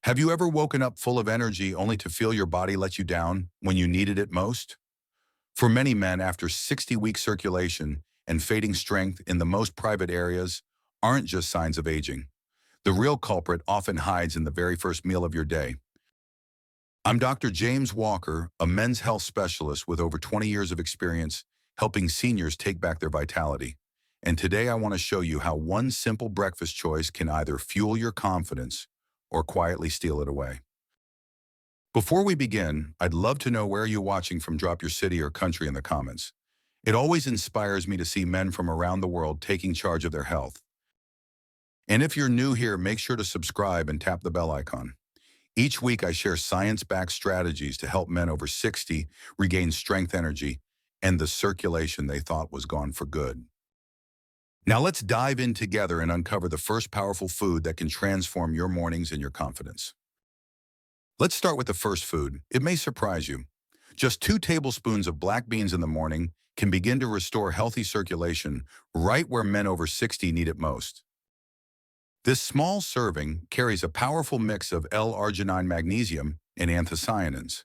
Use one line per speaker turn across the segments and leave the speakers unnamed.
Have you ever woken up full of energy only to feel your body let you down when you needed it most? For many men, after 60-week circulation and fading strength in the most private areas aren't just signs of aging. The real culprit often hides in the very first meal of your day. I'm Dr. James Walker, a men's health specialist with over 20 years of experience helping seniors take back their vitality. And today I want to show you how one simple breakfast choice can either fuel your confidence or quietly steal it away. Before we begin, I'd love to know where you're watching from. Drop your city or country in the comments. It always inspires me to see men from around the world taking charge of their health. And if you're new here, make sure to subscribe and tap the bell icon. Each week I share science-backed strategies to help men over 60 regain strength, energy, and the circulation they thought was gone for good. Now let's dive in together and uncover the first powerful food that can transform your mornings and your confidence. Let's start with the first food. It may surprise you. Just 2 tablespoons of black beans in the morning can begin to restore healthy circulation right where men over 60 need it most. This small serving carries a powerful mix of L-arginine, magnesium, and anthocyanins.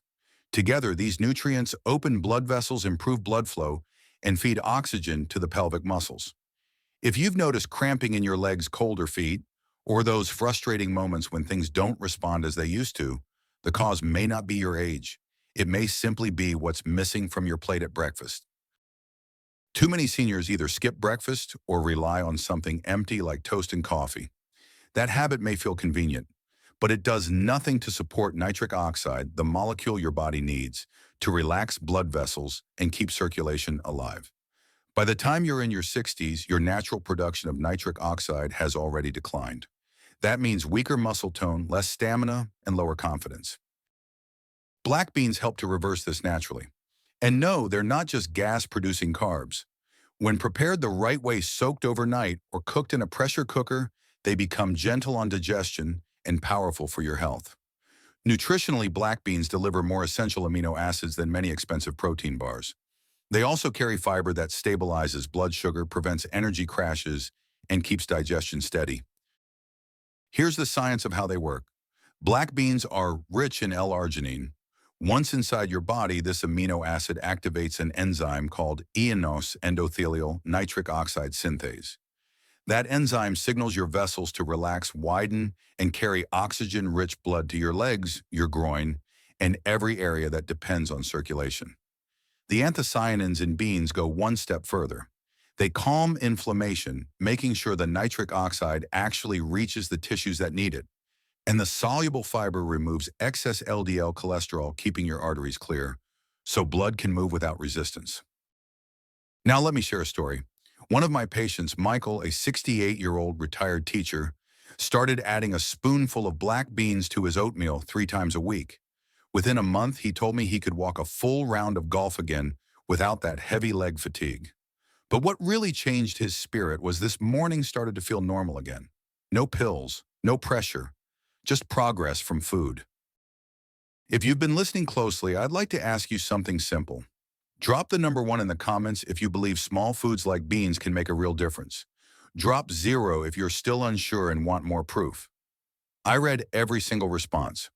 Together, these nutrients open blood vessels, improve blood flow, and feed oxygen to the pelvic muscles. If you've noticed cramping in your legs, cold or feet, or those frustrating moments when things don't respond as they used to, the cause may not be your age. It may simply be what's missing from your plate at breakfast. Too many seniors either skip breakfast or rely on something empty like toast and coffee. That habit may feel convenient, but it does nothing to support nitric oxide, the molecule your body needs to relax blood vessels and keep circulation alive. By the time you're in your 60s, your natural production of nitric oxide has already declined. That means weaker muscle tone, less stamina, and lower confidence. Black beans help to reverse this naturally. And no, they're not just gas-producing carbs. When prepared the right way, soaked overnight or cooked in a pressure cooker, they become gentle on digestion and powerful for your health. Nutritionally, black beans deliver more essential amino acids than many expensive protein bars. They also carry fiber that stabilizes blood sugar, prevents energy crashes, and keeps digestion steady. Here's the science of how they work. Black beans are rich in L-arginine. Once inside your body, this amino acid activates an enzyme called enos endothelial nitric oxide synthase. That enzyme signals your vessels to relax, widen, and carry oxygen-rich blood to your legs, your groin, and every area that depends on circulation. The anthocyanins in beans go one step further. They calm inflammation, making sure the nitric oxide actually reaches the tissues that need it. And the soluble fiber removes excess LDL cholesterol, keeping your arteries clear, so blood can move without resistance. Now let me share a story. One of my patients, Michael, a 68-year-old retired teacher, started adding a spoonful of black beans to his oatmeal 3 times a week. Within a month, he told me he could walk a full round of golf again without that heavy leg fatigue. But what really changed his spirit was this morning started to feel normal again. No pills, no pressure, just progress from food. If you've been listening closely, I'd like to ask you something simple. Drop the number 1 in the comments if you believe small foods like beans can make a real difference. Drop 0 if you're still unsure and want more proof. I read every single response.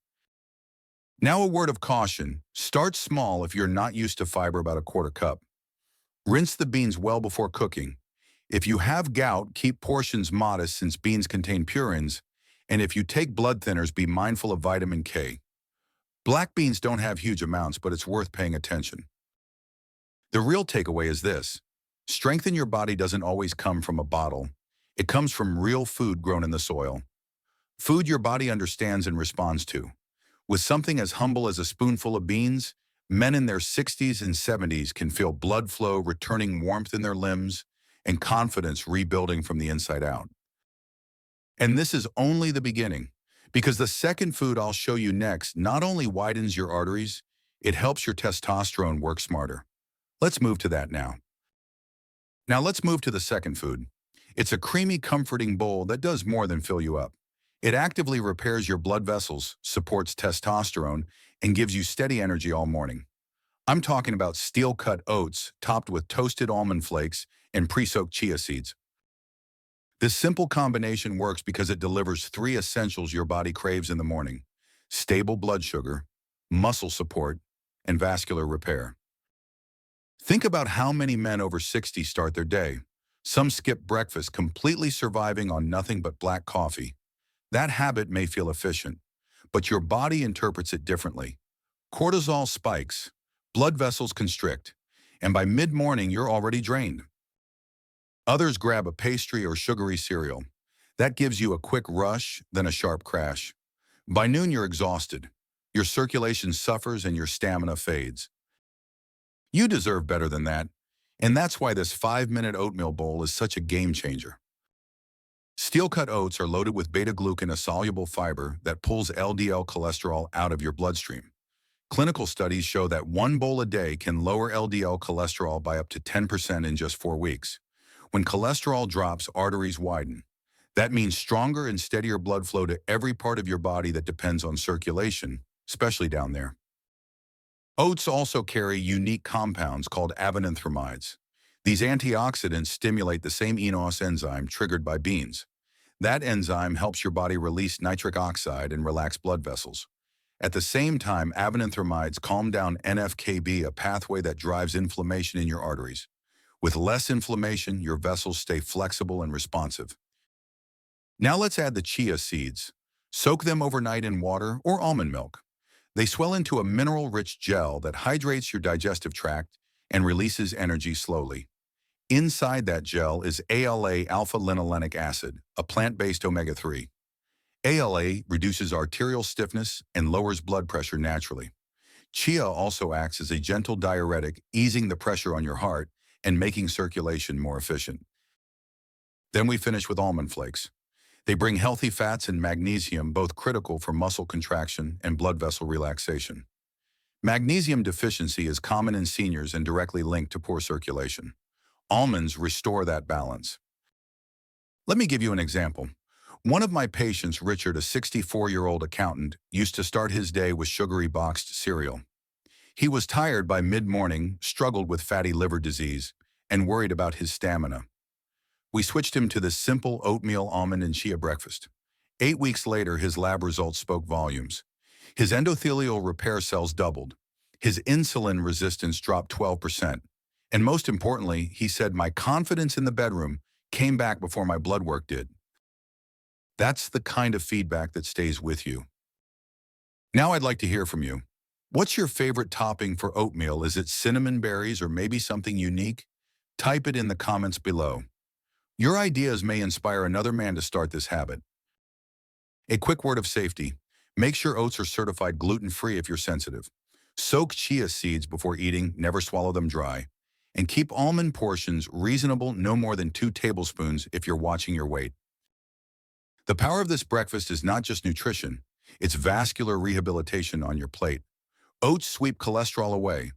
Now a word of caution. Start small if you're not used to fiber, about a quarter cup. Rinse the beans well before cooking. If you have gout, keep portions modest since beans contain purines, and if you take blood thinners, be mindful of vitamin K. Black beans don't have huge amounts, but it's worth paying attention. The real takeaway is this. Strength in your body doesn't always come from a bottle. It comes from real food grown in the soil. Food your body understands and responds to. With something as humble as a spoonful of beans, men in their 60s and 70s can feel blood flow returning, warmth in their limbs, and confidence rebuilding from the inside out. And this is only the beginning, because the second food I'll show you next not only widens your arteries, it helps your testosterone work smarter. Let's move to that now. Now let's move to the second food. It's a creamy, comforting bowl that does more than fill you up. It actively repairs your blood vessels, supports testosterone, and gives you steady energy all morning. I'm talking about steel-cut oats topped with toasted almond flakes and pre-soaked chia seeds. This simple combination works because it delivers three essentials your body craves in the morning: stable blood sugar, muscle support, and vascular repair. Think about how many men over 60 start their day. Some skip breakfast, completely surviving on nothing but black coffee. That habit may feel efficient, but your body interprets it differently. Cortisol spikes, blood vessels constrict, and by mid-morning you're already drained. Others grab a pastry or sugary cereal. That gives you a quick rush, then a sharp crash. By noon you're exhausted. Your circulation suffers and your stamina fades. You deserve better than that, and that's why this 5-minute oatmeal bowl is such a game changer. Steel-cut oats are loaded with beta-glucan, a soluble fiber that pulls LDL cholesterol out of your bloodstream. Clinical studies show that one bowl a day can lower LDL cholesterol by up to 10% in just 4 weeks. When cholesterol drops, arteries widen. That means stronger and steadier blood flow to every part of your body that depends on circulation, especially down there. Oats also carry unique compounds called avenanthramides. These antioxidants stimulate the same enos enzyme triggered by beans. That enzyme helps your body release nitric oxide and relax blood vessels. At the same time, avenanthramides calm down NF-κB, a pathway that drives inflammation in your arteries. With less inflammation, your vessels stay flexible and responsive. Now let's add the chia seeds. Soak them overnight in water or almond milk. They swell into a mineral-rich gel that hydrates your digestive tract and releases energy slowly. Inside that gel is ALA, alpha-linolenic acid, a plant-based omega-3. ALA reduces arterial stiffness and lowers blood pressure naturally. Chia also acts as a gentle diuretic, easing the pressure on your heart and making circulation more efficient. Then we finish with almond flakes. They bring healthy fats and magnesium, both critical for muscle contraction and blood vessel relaxation. Magnesium deficiency is common in seniors and directly linked to poor circulation. Almonds restore that balance. Let me give you an example. One of my patients, Richard, a 64-year-old accountant, used to start his day with sugary boxed cereal. He was tired by mid-morning, struggled with fatty liver disease, and worried about his stamina. We switched him to this simple oatmeal, almond, and chia breakfast. 8 weeks later, his lab results spoke volumes. His endothelial repair cells doubled. His insulin resistance dropped 12%. And most importantly, he said, "My confidence in the bedroom came back before my blood work did." That's the kind of feedback that stays with you. Now I'd like to hear from you. What's your favorite topping for oatmeal? Is it cinnamon berries or maybe something unique? Type it in the comments below. Your ideas may inspire another man to start this habit. A quick word of safety. Make sure oats are certified gluten-free if you're sensitive. Soak chia seeds before eating, never swallow them dry. And keep almond portions reasonable, no more than 2 tablespoons if you're watching your weight. The power of this breakfast is not just nutrition, it's vascular rehabilitation on your plate. Oats sweep cholesterol away.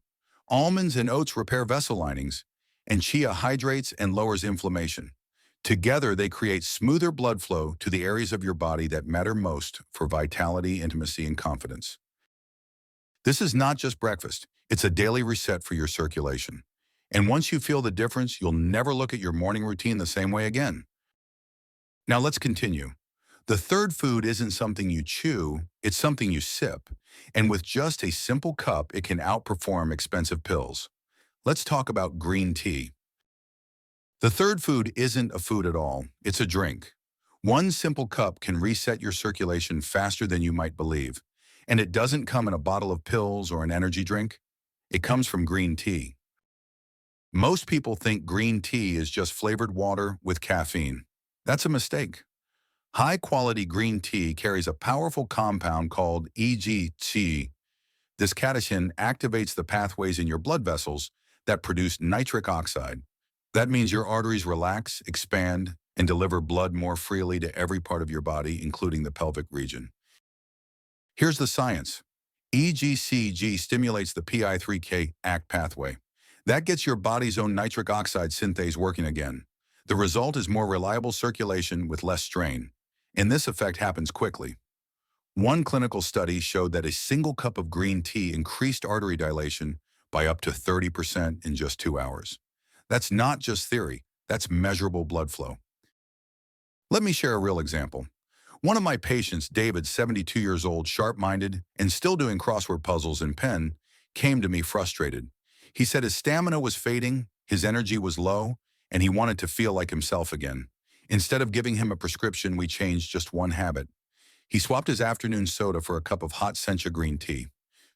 Almonds and oats repair vessel linings, and chia hydrates and lowers inflammation. Together, they create smoother blood flow to the areas of your body that matter most for vitality, intimacy, and confidence. This is not just breakfast, it's a daily reset for your circulation. And once you feel the difference, you'll never look at your morning routine the same way again. Now let's continue. The third food isn't something you chew, it's something you sip. And with just a simple cup, it can outperform expensive pills. Let's talk about green tea. The third food isn't a food at all, it's a drink. One simple cup can reset your circulation faster than you might believe. And it doesn't come in a bottle of pills or an energy drink. It comes from green tea. Most people think green tea is just flavored water with caffeine. That's a mistake. High-quality green tea carries a powerful compound called EGT. This catechin activates the pathways in your blood vessels that produce nitric oxide. That means your arteries relax, expand, and deliver blood more freely to every part of your body, including the pelvic region. Here's the science. EGCG stimulates the PI3K ACT pathway. That gets your body's own nitric oxide synthase working again. The result is more reliable circulation with less strain. And this effect happens quickly. One clinical study showed that a single cup of green tea increased artery dilation by up to 30% in just 2 hours. That's not just theory, that's measurable blood flow. Let me share a real example. One of my patients, David, 72 years old, sharp-minded, and still doing crossword puzzles in pen, came to me frustrated. He said his stamina was fading, his energy was low, and he wanted to feel like himself again. Instead of giving him a prescription, we changed just one habit. He swapped his afternoon soda for a cup of hot sencha green tea.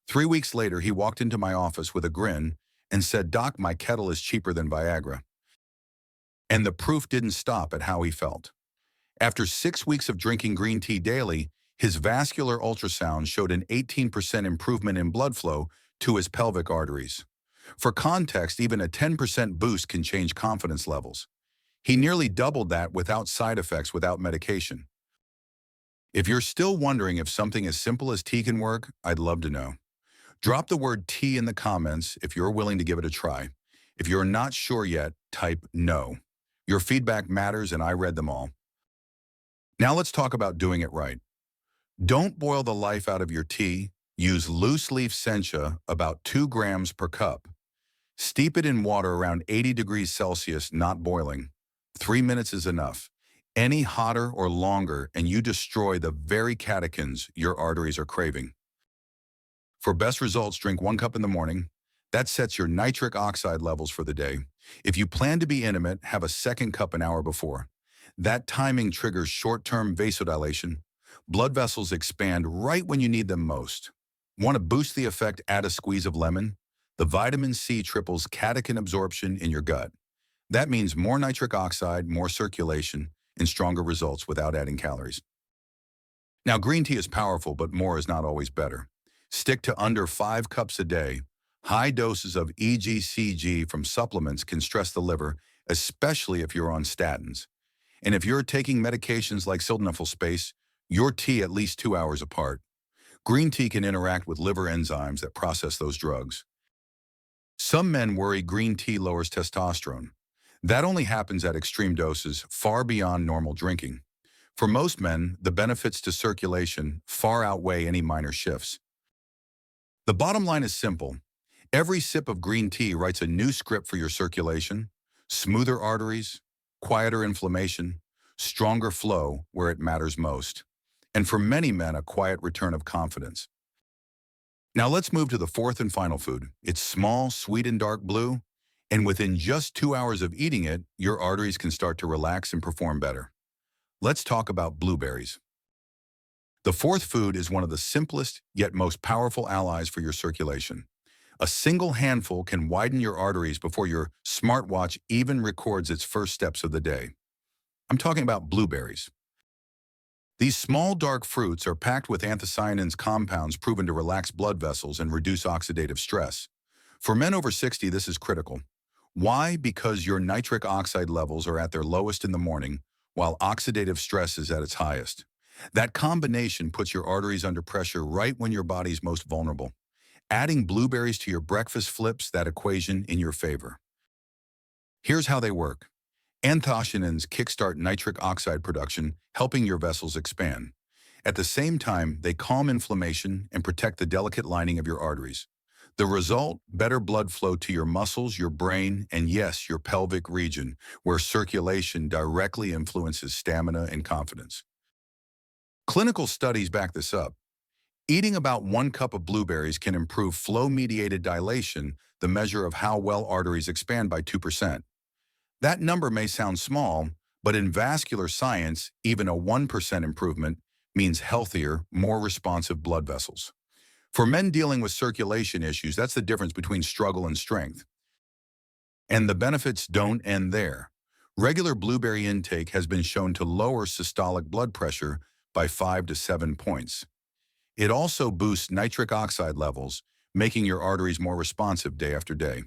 3 weeks later, he walked into my office with a grin and said, "Doc, my kettle is cheaper than Viagra." And the proof didn't stop at how he felt. After 6 weeks of drinking green tea daily, his vascular ultrasound showed an 18% improvement in blood flow to his pelvic arteries. For context, even a 10% boost can change confidence levels. He nearly doubled that without side effects, without medication. If you're still wondering if something as simple as tea can work, I'd love to know. Drop the word tea in the comments if you're willing to give it a try. If you're not sure yet, type no. Your feedback matters, and I read them all. Now let's talk about doing it right. Don't boil the life out of your tea. Use loose-leaf sencha, about 2 grams per cup. Steep it in water around 80 degrees Celsius, not boiling. 3 minutes is enough. Any hotter or longer, and you destroy the very catechins your arteries are craving. For best results, drink 1 cup in the morning. That sets your nitric oxide levels for the day. If you plan to be intimate, have a second cup an hour before. That timing triggers short-term vasodilation. Blood vessels expand right when you need them most. Want to boost the effect? Add a squeeze of lemon. The vitamin C triples catechin absorption in your gut. That means more nitric oxide, more circulation, and stronger results without adding calories. Now, green tea is powerful, but more is not always better. Stick to under 5 cups a day. High doses of EGCG from supplements can stress the liver, especially if you're on statins. And if you're taking medications like sildenafil space, your tea at least 2 hours apart. Green tea can interact with liver enzymes that process those drugs. Some men worry green tea lowers testosterone. That only happens at extreme doses, far beyond normal drinking. For most men, the benefits to circulation far outweigh any minor shifts. The bottom line is simple. Every sip of green tea writes a new script for your circulation: smoother arteries, quieter inflammation, stronger flow where it matters most. And for many men, a quiet return of confidence. Now let's move to the fourth and final food. It's small, sweet, and dark blue, and within just 2 hours of eating it, your arteries can start to relax and perform better. Let's talk about blueberries. The fourth food is one of the simplest yet most powerful allies for your circulation. A single handful can widen your arteries before your smartwatch even records its first steps of the day. I'm talking about blueberries. These small dark fruits are packed with anthocyanins, compounds proven to relax blood vessels and reduce oxidative stress. For men over 60, this is critical. Why? Because your nitric oxide levels are at their lowest in the morning, while oxidative stress is at its highest. That combination puts your arteries under pressure right when your body's most vulnerable. Adding blueberries to your breakfast flips that equation in your favor. Here's how they work. Anthocyanins kickstart nitric oxide production, helping your vessels expand. At the same time, they calm inflammation and protect the delicate lining of your arteries. The result? Better blood flow to your muscles, your brain, and yes, your pelvic region, where circulation directly influences stamina and confidence. Clinical studies back this up. Eating about 1 cup of blueberries can improve flow-mediated dilation, the measure of how well arteries expand, by 2%. That number may sound small, but in vascular science, even a 1% improvement means healthier, more responsive blood vessels. For men dealing with circulation issues, that's the difference between struggle and strength. And the benefits don't end there. Regular blueberry intake has been shown to lower systolic blood pressure by 5 to 7 points. It also boosts nitric oxide levels, making your arteries more responsive day after day.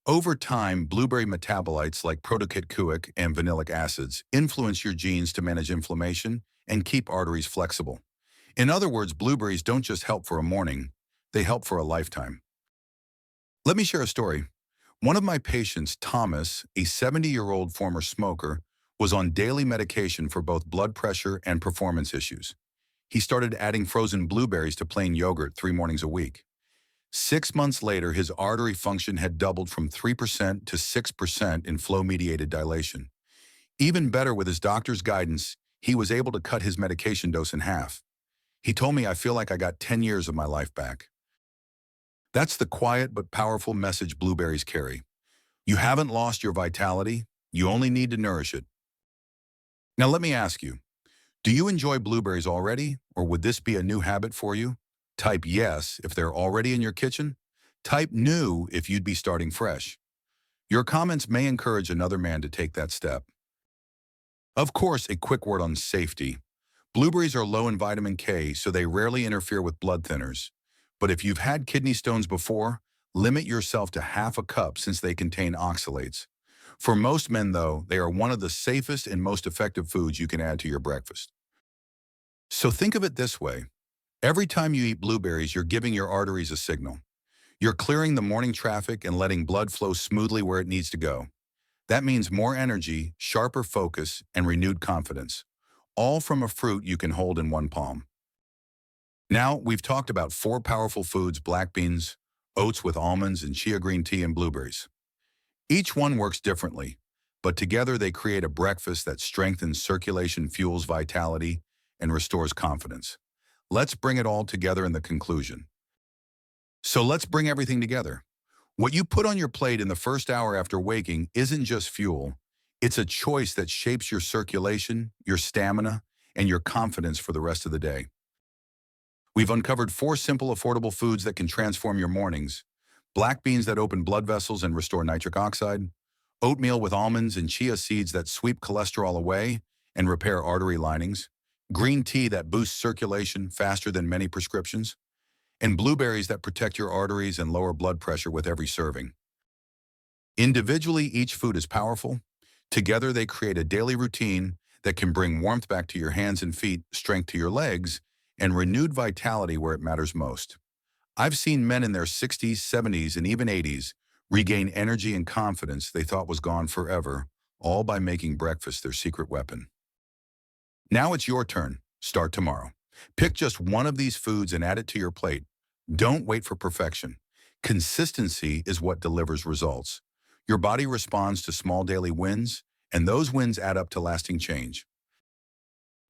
Over time, blueberry metabolites like protocatechuic and vanillic acids influence your genes to manage inflammation and keep arteries flexible. In other words, blueberries don't just help for a morning, they help for a lifetime. Let me share a story. One of my patients, Thomas, a 70-year-old former smoker, was on daily medication for both blood pressure and performance issues. He started adding frozen blueberries to plain yogurt 3 mornings a week. 6 months later, his artery function had doubled from 3% to 6% in flow-mediated dilation. Even better, with his doctor's guidance, he was able to cut his medication dose in half. He told me, I feel like I got 10 years of my life back. That's the quiet but powerful message blueberries carry. You haven't lost your vitality, you only need to nourish it. Now let me ask you, do you enjoy blueberries already, or would this be a new habit for you? Type yes if they're already in your kitchen. Type new if you'd be starting fresh. Your comments may encourage another man to take that step. Of course, a quick word on safety. Blueberries are low in vitamin K, so they rarely interfere with blood thinners. But if you've had kidney stones before, limit yourself to half a cup since they contain oxalates. For most men, though, they are one of the safest and most effective foods you can add to your breakfast. So think of it this way. Every time you eat blueberries, you're giving your arteries a signal. You're clearing the morning traffic and letting blood flow smoothly where it needs to go. That means more energy, sharper focus, and renewed confidence, all from a fruit you can hold in one palm. Now, we've talked about four powerful foods: black beans, oats with almonds, and chia green tea, and blueberries. Each one works differently, but together they create a breakfast that strengthens circulation, fuels vitality, and restores confidence. Let's bring it all together in the conclusion. So let's bring everything together. What you put on your plate in the first hour after waking isn't just fuel. It's a choice that shapes your circulation, your stamina, and your confidence for the rest of the day. We've uncovered four simple, affordable foods that can transform your mornings: black beans that open blood vessels and restore nitric oxide, oatmeal with almonds and chia seeds that sweep cholesterol away and repair artery linings, green tea that boosts circulation faster than many prescriptions, and blueberries that protect your arteries and lower blood pressure with every serving. Individually, each food is powerful. Together, they create a daily routine that can bring warmth back to your hands and feet, strength to your legs, and renewed vitality where it matters most. I've seen men in their 60s, 70s, and even 80s regain energy and confidence they thought was gone forever, all by making breakfast their secret weapon. Now it's your turn. Start tomorrow. Pick just one of these foods and add it to your plate. Don't wait for perfection. Consistency is what delivers results. Your body responds to small daily wins, and those wins add up to lasting change.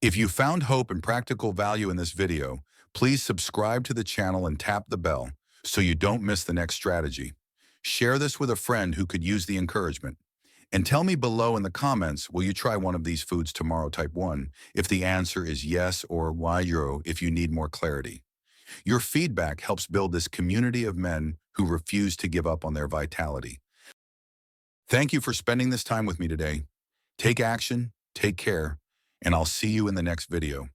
If you found hope and practical value in this video, please subscribe to the channel and tap the bell so you don't miss the next strategy. Share this with a friend who could use the encouragement. And tell me below in the comments, will you try one of these foods tomorrow? Type 1 if the answer is yes, or Y0 if you need more clarity. Your feedback helps build this community of men who refuse to give up on their vitality. Thank you for spending this time with me today. Take action, take care, and I'll see you in the next video.